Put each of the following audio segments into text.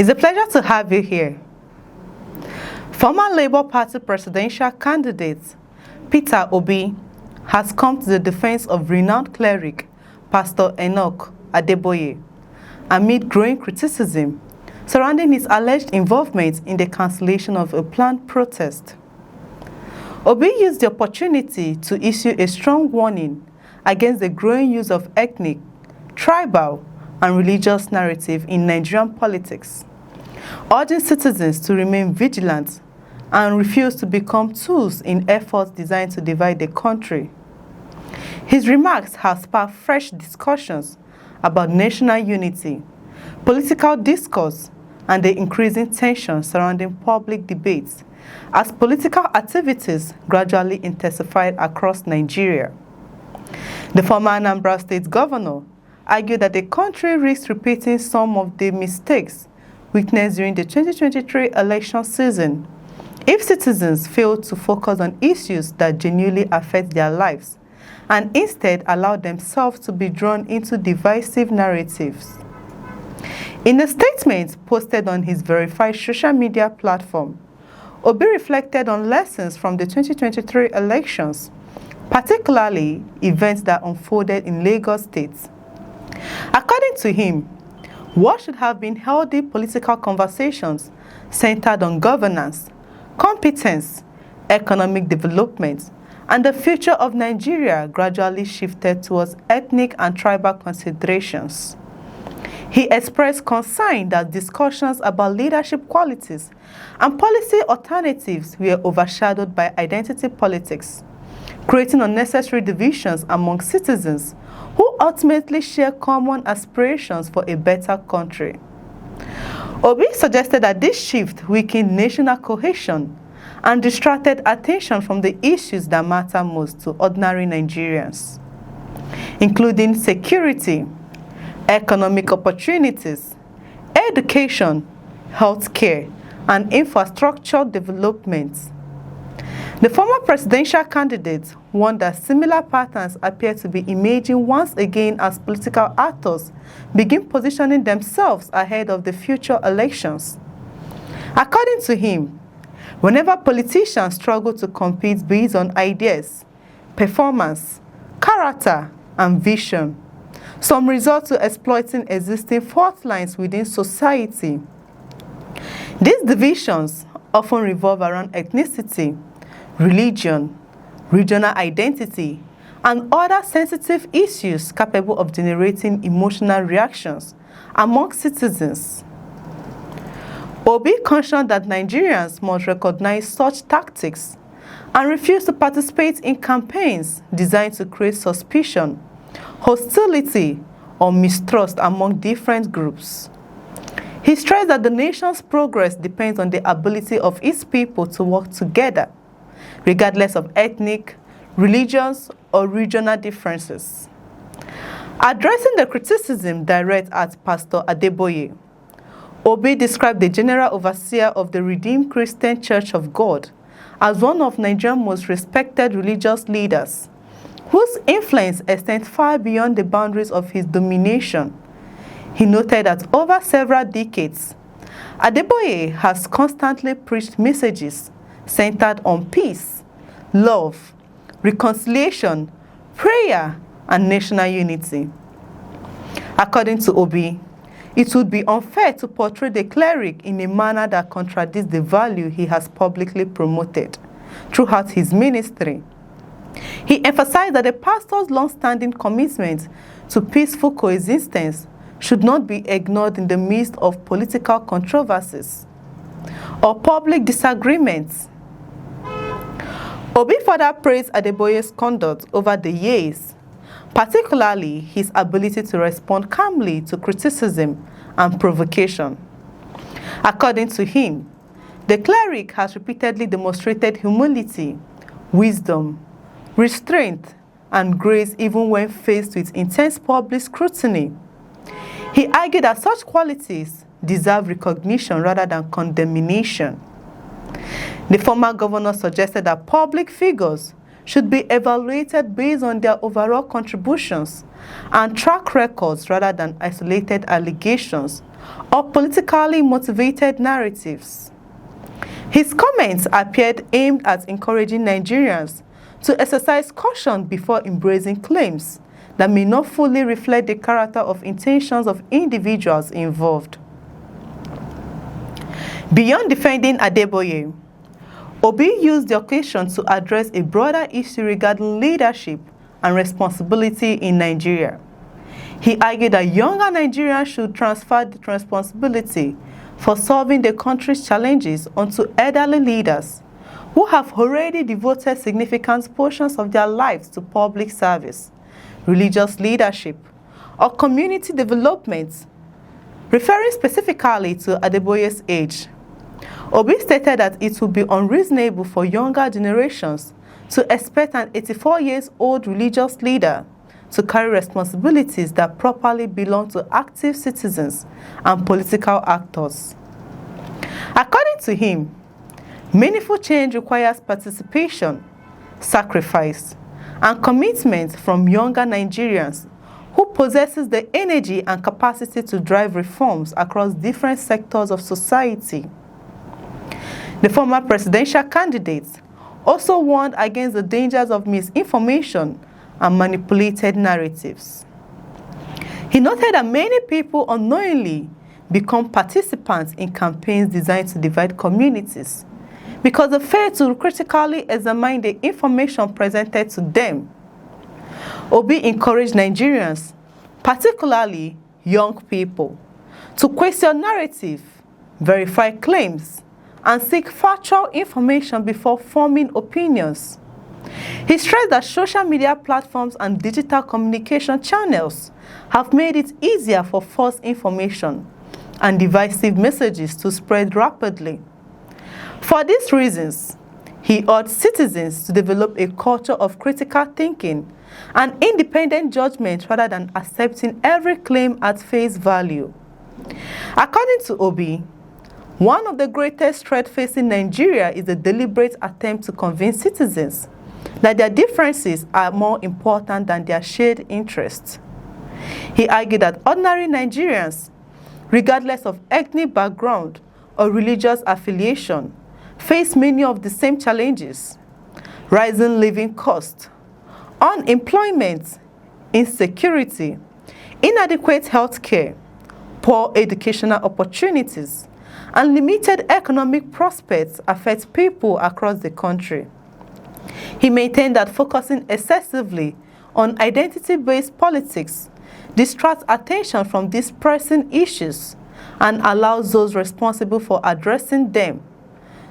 It's a pleasure to have you here. Former Labour Party presidential candidate Peter Obi has come to the defense of renowned cleric Pastor Adeboye amid growing criticism surrounding his alleged involvement in the cancellation of a planned protest. Obi used the opportunity to issue a strong warning against the growing use of ethnic, tribal, and religious narrative in Nigerian politics, urging citizens to remain vigilant and refuse to become tools in efforts designed to divide the country. His remarks have sparked fresh discussions about national unity, political discourse, and the increasing tension surrounding public debates as political activities gradually intensified across Nigeria. The former Anambra State governor argued that the country risks repeating some of the mistakes witnessed during the 2023 election season if citizens fail to focus on issues that genuinely affect their lives and instead allow themselves to be drawn into divisive narratives. In a statement posted on his verified social media platform, Obi reflected on lessons from the 2023 elections, particularly events that unfolded in Lagos State. According to him, what should have been healthy political conversations centered on governance, competence, economic development, and the future of Nigeria gradually shifted towards ethnic and tribal considerations. He expressed concern that discussions about leadership qualities and policy alternatives were overshadowed by identity politics, creating unnecessary divisions among citizens who ultimately share common aspirations for a better country. Obi suggested that this shift weakened national cohesion and distracted attention from the issues that matter most to ordinary Nigerians, including security, economic opportunities, education, healthcare, and infrastructure development. The former presidential candidate warned that similar patterns appear to be emerging once again as political actors begin positioning themselves ahead of the future elections. According to him, whenever politicians struggle to compete based on ideas, performance, character, and vision, some resort to exploiting existing fault lines within society. These divisions often revolve around ethnicity, religion, regional identity, and other sensitive issues capable of generating emotional reactions among citizens. Obi cautioned that Nigerians must recognize such tactics and refuse to participate in campaigns designed to create suspicion, hostility, or mistrust among different groups. He stressed that the nation's progress depends on the ability of its people to work together, regardless of ethnic, religious, or regional differences. Addressing the criticism direct at Pastor Adeboye, Obi described the general overseer of the Redeemed Christian Church of God as one of Nigeria's most respected religious leaders, whose influence extends far beyond the boundaries of his domination. He noted that over several decades, Adeboye has constantly preached messages centered on peace, love, reconciliation, prayer, and national unity. According to Obi, it would be unfair to portray the cleric in a manner that contradicts the value he has publicly promoted throughout his ministry. He emphasized that the pastor's long-standing commitment to peaceful coexistence should not be ignored in the midst of political controversies or public disagreements. Obi further praised Adeboye's conduct over the years, particularly his ability to respond calmly to criticism and provocation. According to him, the cleric has repeatedly demonstrated humility, wisdom, restraint, and grace even when faced with intense public scrutiny. He argued that such qualities deserve recognition rather than condemnation. The former governor suggested that public figures should be evaluated based on their overall contributions and track records rather than isolated allegations or politically motivated narratives. His comments appeared aimed at encouraging Nigerians to exercise caution before embracing claims that may not fully reflect the character or intentions of individuals involved. Beyond defending Adeboye, Obi used the occasion to address a broader issue regarding leadership and responsibility in Nigeria. He argued that younger Nigerians should transfer the responsibility for solving the country's challenges onto elderly leaders who have already devoted significant portions of their lives to public service, religious leadership, or community development. Referring specifically to Adeboye's age, Obi stated that it would be unreasonable for younger generations to expect an 84-year-old religious leader to carry responsibilities that properly belong to active citizens and political actors. According to him, meaningful change requires participation, sacrifice, and commitment from younger Nigerians who possesses the energy and capacity to drive reforms across different sectors of society. The former presidential candidate also warned against the dangers of misinformation and manipulated narratives. He noted that many people unknowingly become participants in campaigns designed to divide communities because they fail to critically examine the information presented to them. Obi encouraged Nigerians, particularly young people, to question narrative, verify claims, and seek factual information before forming opinions. He stressed that social media platforms and digital communication channels have made it easier for false information and divisive messages to spread rapidly. For these reasons, he urged citizens to develop a culture of critical thinking and independent judgment rather than accepting every claim at face value. According to Obi, one of the greatest threats facing Nigeria is the deliberate attempt to convince citizens that their differences are more important than their shared interests. He argued that ordinary Nigerians, regardless of ethnic background or religious affiliation, face many of the same challenges: rising living costs, unemployment, insecurity, inadequate health care, poor educational opportunities, and limited economic prospects affect people across the country. He maintained that focusing excessively on identity-based politics distracts attention from these pressing issues and allows those responsible for addressing them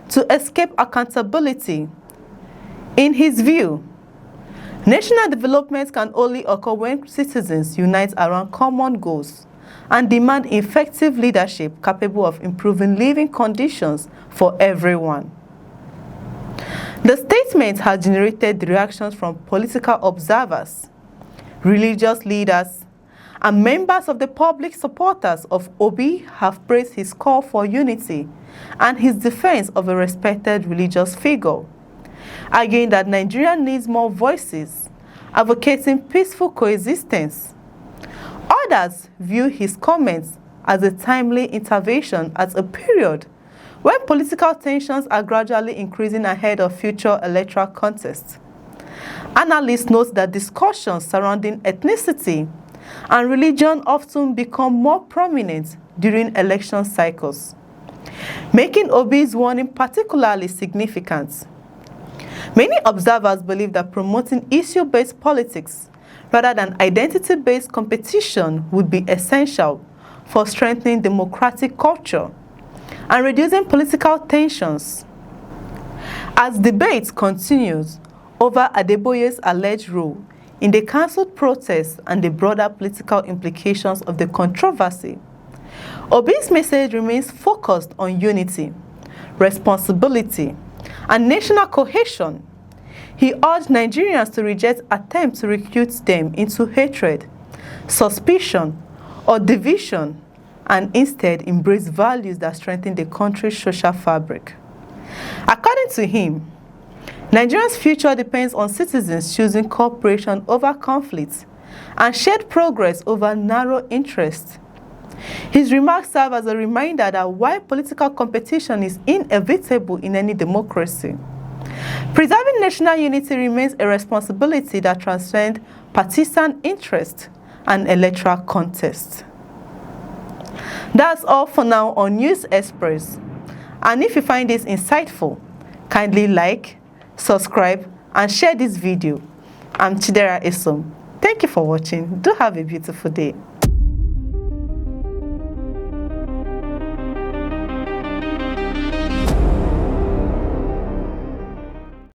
to escape accountability. In his view, national development can only occur when citizens unite around common goals and demand effective leadership capable of improving living conditions for everyone. The statement has generated reactions from political observers, religious leaders, and members of the public. Supporters of Obi have praised his call for unity and his defense of a respected religious figure, arguing that Nigeria needs more voices, advocating peaceful coexistence. Others view his comments as a timely intervention at a period when political tensions are gradually increasing ahead of future electoral contests. Analysts note that discussions surrounding ethnicity and religion often become more prominent during election cycles, making Obi's warning particularly significant. Many observers believe that promoting issue-based politics rather than identity-based competition would be essential for strengthening democratic culture and reducing political tensions. As debate continues over Adeboye's alleged role in the cancelled protests and the broader political implications of the controversy, Obi's message remains focused on unity, responsibility, and national cohesion. He urged Nigerians to reject attempts to recruit them into hatred, suspicion, or division, and instead embrace values that strengthen the country's social fabric. According to him, Nigeria's future depends on citizens choosing cooperation over conflict and shared progress over narrow interests. His remarks serve as a reminder that while political competition is inevitable in any democracy, preserving national unity remains a responsibility that transcends partisan interest and electoral contest. That's all for now on News Express. And if you find this insightful, kindly like, subscribe, and share this video. I'm Chidera Isom. Thank you for watching. Do have a beautiful day.